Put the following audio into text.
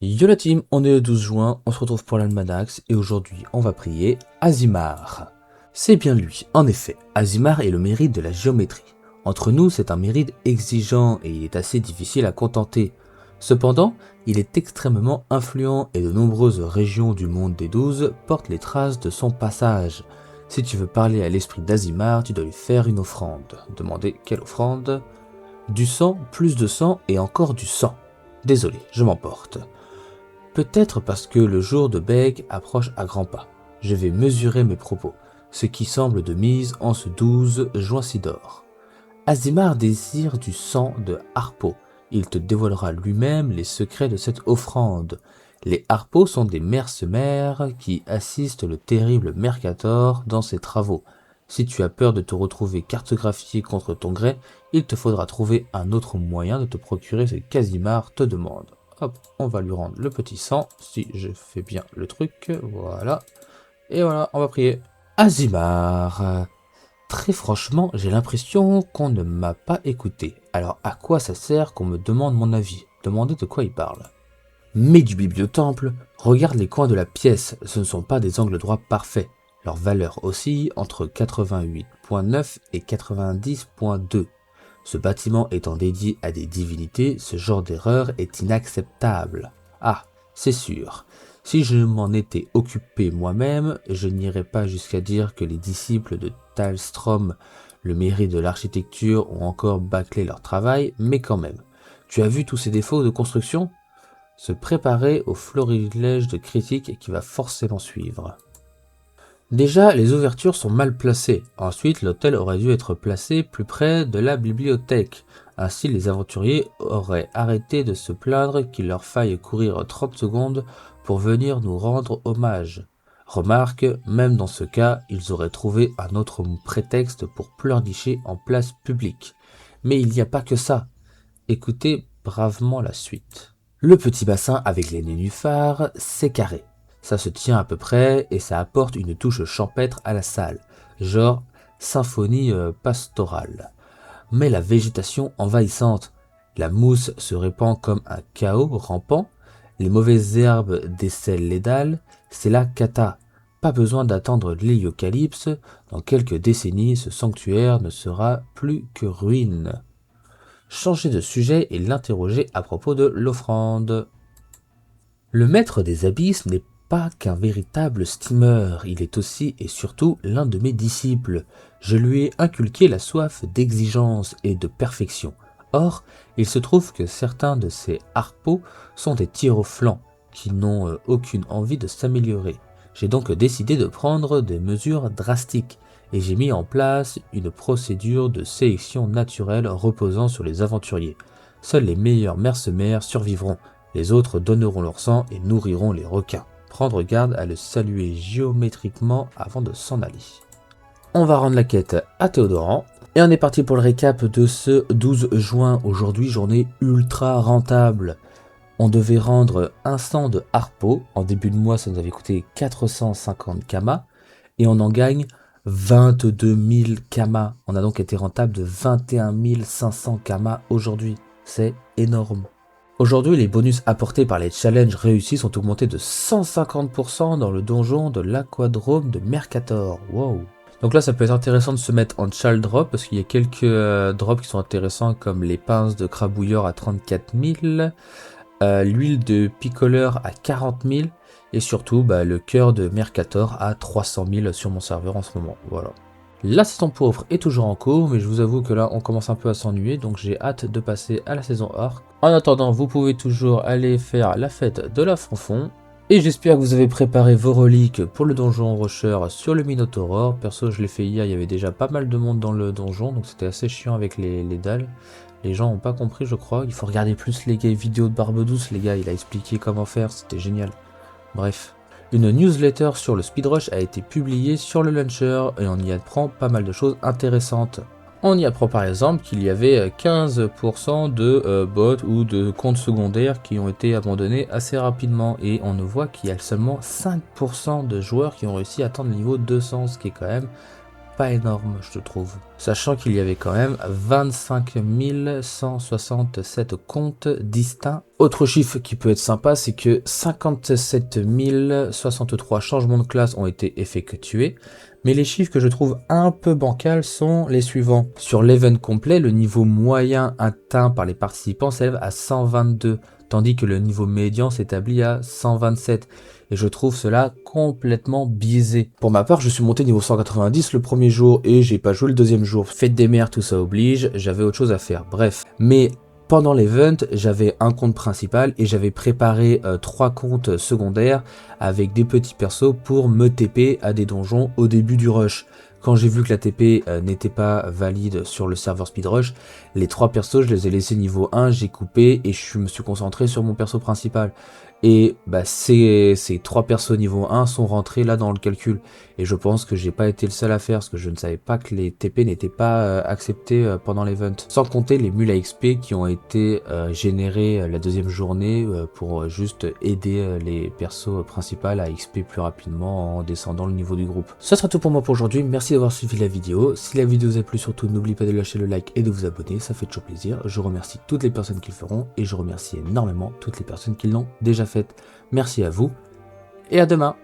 Yo la team, on est le 12 juin, on se retrouve pour l'Almanax et aujourd'hui on va prier Azimar. C'est bien lui, en effet, Azimar est le mérite de la géométrie. Entre nous, c'est un mérite exigeant et il est assez difficile à contenter. Cependant, il est extrêmement influent et de nombreuses régions du monde des 12 portent les traces de son passage. Si tu veux parler à l'esprit d'Azimar, tu dois lui faire une offrande. Demandez quelle offrande? Du sang, plus de sang et encore du sang. Désolé, je m'emporte. Peut-être parce que le jour de Beg approche à grands pas. Je vais mesurer mes propos, ce qui semble de mise en ce 12 juin Sidor. Azimar désire du sang de Harpo. Il te dévoilera lui-même les secrets de cette offrande. Les Harpos sont des mercenaires qui assistent le terrible Mercator dans ses travaux. Si tu as peur de te retrouver cartographié contre ton gré, il te faudra trouver un autre moyen de te procurer ce qu'Azimar te demande. Hop, on va lui rendre le petit sang, si je fais bien le truc, voilà. Et voilà, on va prier. Azimar. Très franchement, j'ai l'impression qu'on ne m'a pas écouté. Alors à quoi ça sert qu'on me demande mon avis? Demandez de quoi il parle. Mais du bibliotemple, regarde les coins de la pièce, ce ne sont pas des angles droits parfaits. Leur valeur oscille entre 88.9 et 90.2. Ce bâtiment étant dédié à des divinités, ce genre d'erreur est inacceptable. Ah, c'est sûr. Si je m'en étais occupé moi-même, je n'irais pas jusqu'à dire que les disciples de Thalstrom, le mérite de l'architecture, ont encore bâclé leur travail, mais quand même. Tu as vu tous ces défauts de construction? Se préparer au florilège de critiques qui va forcément suivre. Déjà, les ouvertures sont mal placées. Ensuite, l'hôtel aurait dû être placé plus près de la bibliothèque. Ainsi, les aventuriers auraient arrêté de se plaindre qu'il leur faille courir 30 secondes pour venir nous rendre hommage. Remarque, même dans ce cas, ils auraient trouvé un autre prétexte pour pleurnicher en place publique. Mais il n'y a pas que ça. Écoutez bravement la suite. Le petit bassin avec les nénuphars, c'est carré. Ça se tient à peu près et ça apporte une touche champêtre à la salle, genre symphonie pastorale. Mais la végétation envahissante, la mousse se répand comme un chaos rampant, les mauvaises herbes décèlent les dalles, c'est la cata. Pas besoin d'attendre l'héliocalypse, dans quelques décennies ce sanctuaire ne sera plus que ruine. Changer de sujet et l'interroger à propos de l'offrande. Le maître des abysses n'est pas qu'un véritable steamer, il est aussi et surtout l'un de mes disciples. Je lui ai inculqué la soif d'exigence et de perfection. Or, il se trouve que certains de ces harpos sont des tirs au flanc, qui n'ont aucune envie de s'améliorer. J'ai donc décidé de prendre des mesures drastiques, et j'ai mis en place une procédure de sélection naturelle reposant sur les aventuriers. Seuls les meilleurs mercenaires survivront, les autres donneront leur sang et nourriront les requins. Prendre garde à le saluer géométriquement avant de s'en aller. On va rendre la quête à Théodoran. Et on est parti pour le récap de ce 12 juin. Aujourd'hui, journée ultra rentable. On devait rendre un sang de harpo. En début de mois, ça nous avait coûté 450 kamas. Et on en gagne 22 000 kamas. On a donc été rentable de 21 500 kamas aujourd'hui. C'est énorme. Aujourd'hui, les bonus apportés par les challenges réussis sont augmentés de 150% dans le donjon de l'aquadrome de Mercator. Wow. Donc là, ça peut être intéressant de se mettre en chal drop parce qu'il y a quelques drops qui sont intéressants comme les pinces de crabouilleur à 34 000, l'huile de picoleur à 40 000 et surtout le cœur de Mercator à 300 000 sur mon serveur en ce moment. Voilà. La saison pauvre est toujours en cours, mais je vous avoue que là, on commence un peu à s'ennuyer, donc j'ai hâte de passer à la saison orc. En attendant, vous pouvez toujours aller faire la fête de la Fonfon. Et j'espère que vous avez préparé vos reliques pour le donjon Rusher sur le Minotaur. Perso, je l'ai fait hier, il y avait déjà pas mal de monde dans le donjon, donc c'était assez chiant avec les dalles. Les gens n'ont pas compris, je crois. Il faut regarder plus les vidéos de Barbedouce, les gars, il a expliqué comment faire, c'était génial. Bref. Une newsletter sur le speedrush a été publiée sur le launcher et on y apprend pas mal de choses intéressantes. On y apprend par exemple qu'il y avait 15% de bots ou de comptes secondaires qui ont été abandonnés assez rapidement et on voit qu'il y a seulement 5% de joueurs qui ont réussi à atteindre le niveau 200, ce qui est quand même pas énorme, je trouve. Sachant qu'il y avait quand même 25 167 comptes distincts. Autre chiffre qui peut être sympa, c'est que 57 063 changements de classe ont été effectués. Mais les chiffres que je trouve un peu bancals sont les suivants. Sur l'event complet, le niveau moyen atteint par les participants s'élève à 122, tandis que le niveau médian s'établit à 127. Et je trouve cela complètement biaisé. Pour ma part, je suis monté niveau 190 le premier jour et j'ai pas joué le deuxième jour. Fête des mères, tout ça oblige, j'avais autre chose à faire. Bref. Mais pendant l'event, j'avais un compte principal et j'avais préparé 3 comptes secondaires avec des petits persos pour me TP à des donjons au début du rush. Quand j'ai vu que la TP n'était pas valide sur le serveur speedrush, les 3 persos, je les ai laissés niveau 1, j'ai coupé et je me suis concentré sur mon perso principal. Et bah, ces 3 persos niveau 1 sont rentrés là dans le calcul. Et je pense que j'ai pas été le seul à faire, parce que je ne savais pas que les TP n'étaient pas acceptés pendant l'event. Sans compter les mules à XP qui ont été générés la deuxième journée pour juste aider les persos principaux à XP plus rapidement en descendant le niveau du groupe. Ce sera tout pour moi pour aujourd'hui, merci d'avoir suivi la vidéo. Si la vidéo vous a plu, surtout n'oubliez pas de lâcher le like et de vous abonner, ça fait toujours plaisir. Je remercie toutes les personnes qui le feront et je remercie énormément toutes les personnes qui l'ont déjà fait. Merci à vous et à demain.